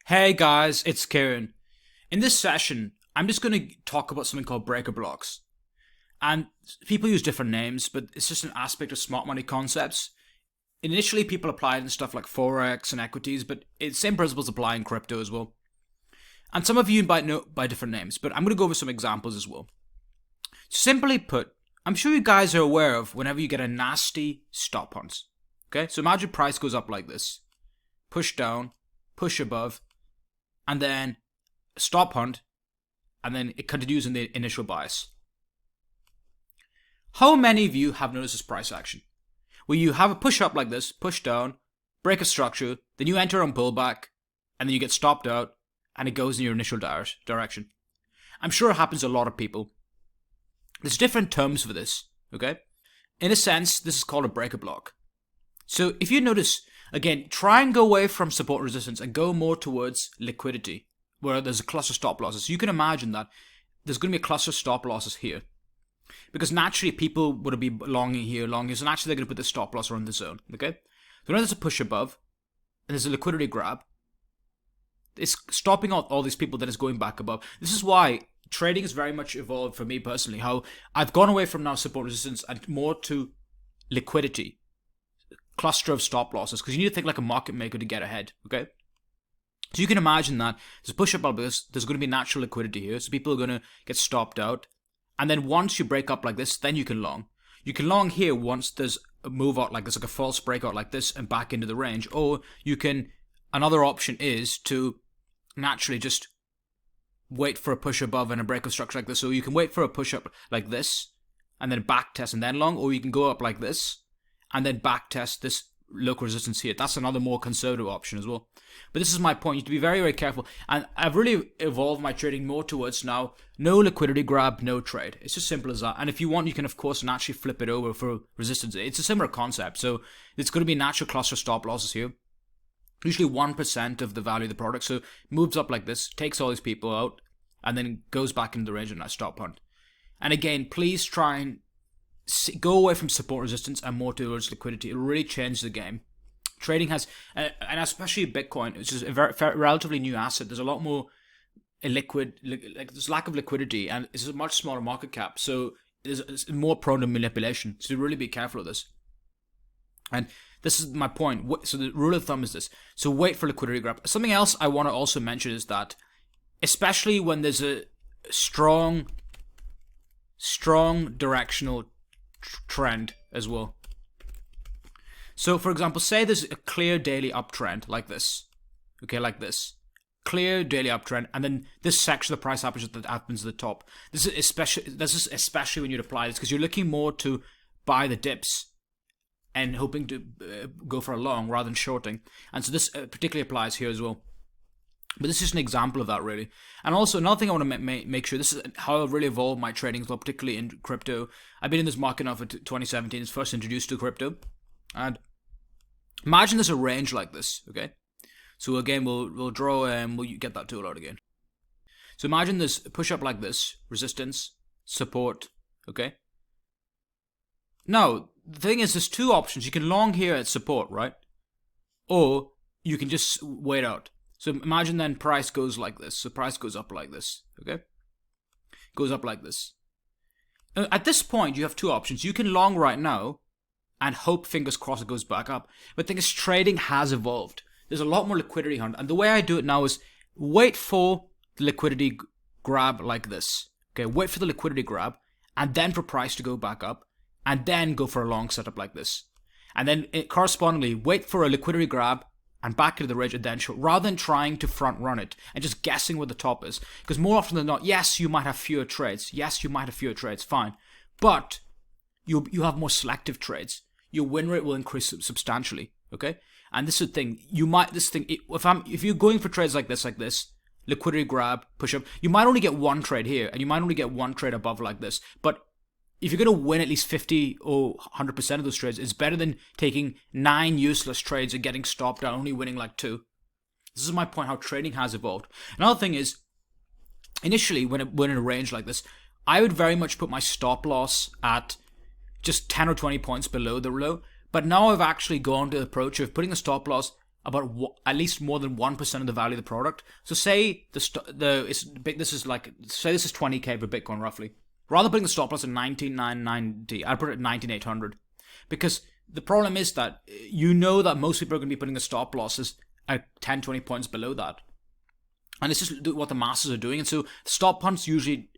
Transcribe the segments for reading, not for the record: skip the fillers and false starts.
Hey guys, it's Kieran. In this session, I'm just going to talk about something called breaker blocks. And people use different names, but it's just an aspect of smart money concepts. Initially, people applied in stuff like Forex and equities, but the same principles apply in crypto as well. And some of you might know by different names, but I'm going to go over some examples as well. Simply put, I'm sure you guys are aware of whenever you get a nasty stop hunt. Okay, so imagine price goes up like this, push down, push above, and then stop hunt, and then it continues in the initial bias. How many of you have noticed this price action? Where you have a push up like this, push down, break a structure, then you enter on pullback, and then you get stopped out, and it goes in your initial direction. I'm sure it happens to a lot of people. There's different terms for this, okay? In a sense, this is called a breaker block. So if you notice, again, try and go away from support and resistance and go more towards liquidity, where there's a cluster stop losses. You can imagine that there's going to be a cluster stop losses here. Because naturally people would be longing here, so naturally they're going to put the stop loss around the zone, okay? So now there's a push above, and there's a liquidity grab. It's stopping out all these people that is going back above. This is why trading has very much evolved for me personally, how I've gone away from now support resistance and more to liquidity. Cluster of stop losses, because you need to think like a market maker to get ahead, okay? So you can imagine that there's a push up like this, there's going to be natural liquidity here, so people are going to get stopped out, and then once you break up like this, then you can long. You can long here once there's a move out like this, like a false breakout like this, and back into the range, or you can, another option is to naturally just wait for a push above and a break of structure like this, so you can wait for a push up like this, and then back test and then long, or you can go up like this, and then back test this local resistance here. That's another more conservative option as well. But this is my point. You have to be very, very careful. And I've really evolved my trading more towards now no liquidity grab, no trade. It's as simple as that. And if you want, you can, of course, naturally flip it over for resistance. It's a similar concept. So it's going to be natural cluster stop losses here. Usually 1% of the value of the product. So moves up like this, takes all these people out, and then goes back into the range and I stop hunt. And again, please try and go away from support resistance and more towards liquidity. It will really change the game. Trading has, and especially Bitcoin, which is a very relatively new asset. There's a lot more illiquid, like there's lack of liquidity, and it's a much smaller market cap, so it's more prone to manipulation. So really be careful of this. And this is my point. So the rule of thumb is this. So wait for liquidity grab. Something else I want to also mention is that, especially when there's a strong directional trend as well. So for example, say there's a clear daily uptrend like this, okay, like this, clear daily uptrend, and then this section of the price happens at the top. This is especially when you'd apply this, because you're looking more to buy the dips and hoping to go for a long rather than shorting, and so this particularly applies here as well. But this is just an example of that, really. And also, another thing I want to make sure, this is how I've really evolved my trading as well, particularly in crypto. I've been in this market now for 2017, it's first introduced to crypto. And imagine there's a range like this, okay? So again, we'll draw, we'll get that tool out again. So imagine there's a push up like this, resistance, support, okay? Now, the thing is, there's two options. You can long here at support, right? Or you can just wait out. So imagine then price goes like this. So price goes up like this, okay? Goes up like this. At this point, you have two options. You can long right now and hope, fingers crossed, it goes back up. But the thing is, trading has evolved. There's a lot more liquidity hunt. And the way I do it now is wait for the liquidity grab like this. Okay, wait for the liquidity grab and then for price to go back up and then go for a long setup like this. And then correspondingly, wait for a liquidity grab and back into the range and then short, rather than trying to front run it and just guessing where the top is. Because more often than not, yes, you might have fewer trades. Yes, you might have fewer trades, fine. But you have more selective trades. Your win rate will increase substantially, okay? And this is the thing. If you're going for trades like this, liquidity grab, push up, you might only get one trade here, and you might only get one trade above like this. But if you're going to win at least 50 or 100% of those trades, it's better than taking 9 useless trades and getting stopped out, only winning like 2. This is my point, how trading has evolved. Another thing is, initially, when in a range like this, I would very much put my stop loss at just 10 or 20 points below the low. But now I've actually gone to the approach of putting a stop loss about at least more than 1% of the value of the product. So say this is 20k for Bitcoin roughly. Rather than putting the stop loss at 19,990, I'd put it at 19,800, because the problem is that you know that most people are going to be putting the stop losses at 10, 20 points below that, and it's just what the masses are doing. And so stop hunts usually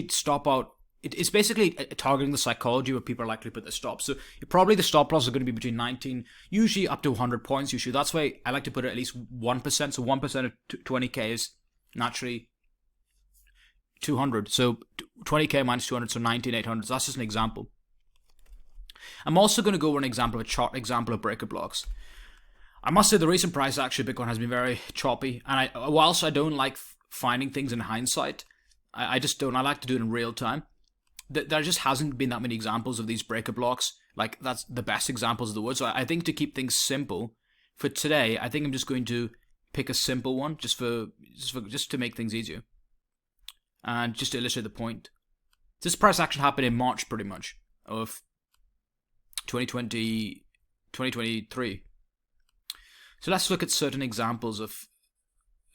stop out. It's basically targeting the psychology where people are likely to put their stops. So probably the stop loss are going to be between 19, usually up to 100 points. Usually that's why I like to put it at least 1%. So 1% of 20k is naturally 200. So 20k minus 200, so 19,800. So that's just an example. I'm also going to go over an example of a chart example of breaker blocks. I must say the recent price action of Bitcoin has been very choppy, and whilst I don't like finding things in hindsight, I just don't. I like to do it in real time. There just hasn't been that many examples of these breaker blocks. Like, that's the best examples of the word. So I think to keep things simple for today, I think I'm just going to pick a simple one just to make things easier, and just to illustrate the point. This price action happened in March, pretty much, of 2023. So let's look at certain examples of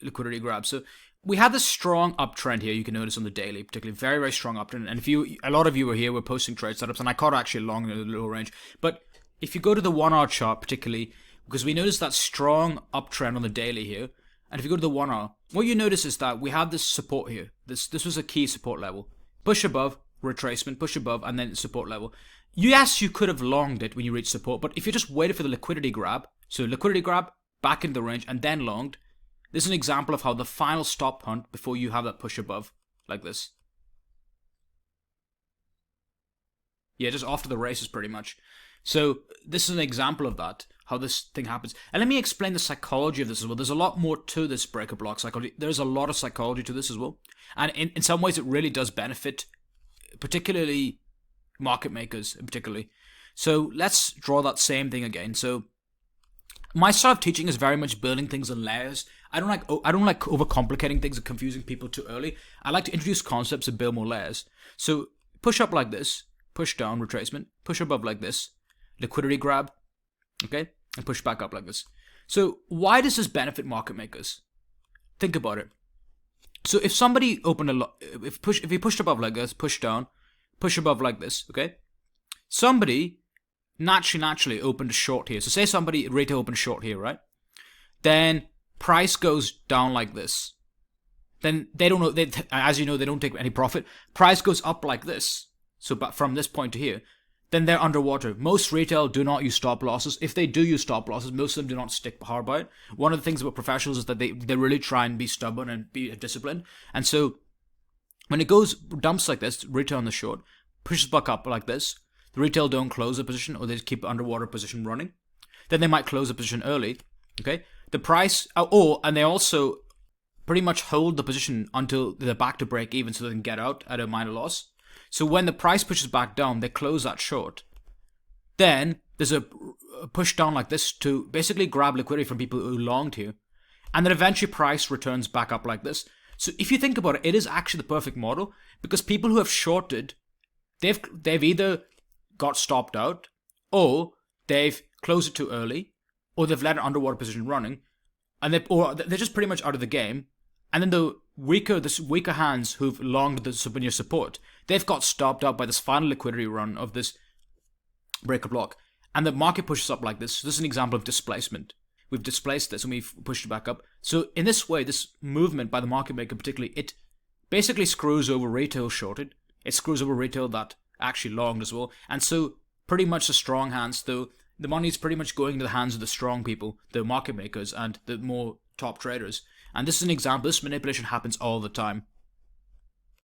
liquidity grabs. So we had this strong uptrend here. You can notice on the daily, particularly very, very strong uptrend. And a lot of you were here, were posting trade setups, and I caught actually long in the lower range. But if you go to the 1 hour chart, particularly, because we noticed that strong uptrend on the daily here, and if you go to the 1 hour, what you notice is that we have this support here. This was a key support level. Push above, retracement, push above, and then support level. Yes, you could have longed it when you reached support, but if you just waited for the liquidity grab, so liquidity grab, back into the range, and then longed, this is an example of how the final stop hunt before you have that push above, like this. Yeah, just after the races, pretty much. So this is an example of that, how this thing happens. And let me explain the psychology of this as well. There's a lot more to this breaker block psychology. There's a lot of psychology to this as well. And in some ways, it really does benefit, particularly market makers, particularly. So let's draw that same thing again. So my style of teaching is very much building things in layers. I don't like overcomplicating things and confusing people too early. I like to introduce concepts and build more layers. So push up like this, push down, retracement, push above like this, liquidity grab, okay, and push back up like this. So why does this benefit market makers? Think about it. So if somebody opened if he pushed above like this, push down, push above like this, okay, somebody naturally opened a short here. So say somebody retail opened short here, right? Then price goes down like this. Then they don't know. As you know, they don't take any profit. Price goes up like this. So, but from this point to here, then they're underwater. Most retail do not use stop losses. If they do use stop losses, most of them do not stick hard by it. One of the things about professionals is that they really try and be stubborn and be disciplined. And so when it goes dumps like this, retail on the short, pushes back up like this, the retail don't close the position, or they just keep the underwater position running. Then they might close the position early. Okay, the price, and they also pretty much hold the position until they're back to break even, so they can get out at a minor loss. So when the price pushes back down, they close that short. Then there's a push down like this to basically grab liquidity from people who longed here, and then eventually price returns back up like this. So if you think about it, it is actually the perfect model, because people who have shorted, they've either got stopped out, or they've closed it too early, or they've let an underwater position running, and they're just pretty much out of the game. And then the weaker hands who've longed the support, they've got stopped out by this final liquidity run of this breaker block, and the market pushes up like this. So this is an example of displacement. We've displaced this and we've pushed it back up. So in this way, this movement by the market maker particularly, it basically screws over retail shorted. It screws over retail that actually longed as well. And so pretty much the strong hands, though, the money is pretty much going to the hands of the strong people, the market makers, and the more top traders. And this is an example. This manipulation happens all the time.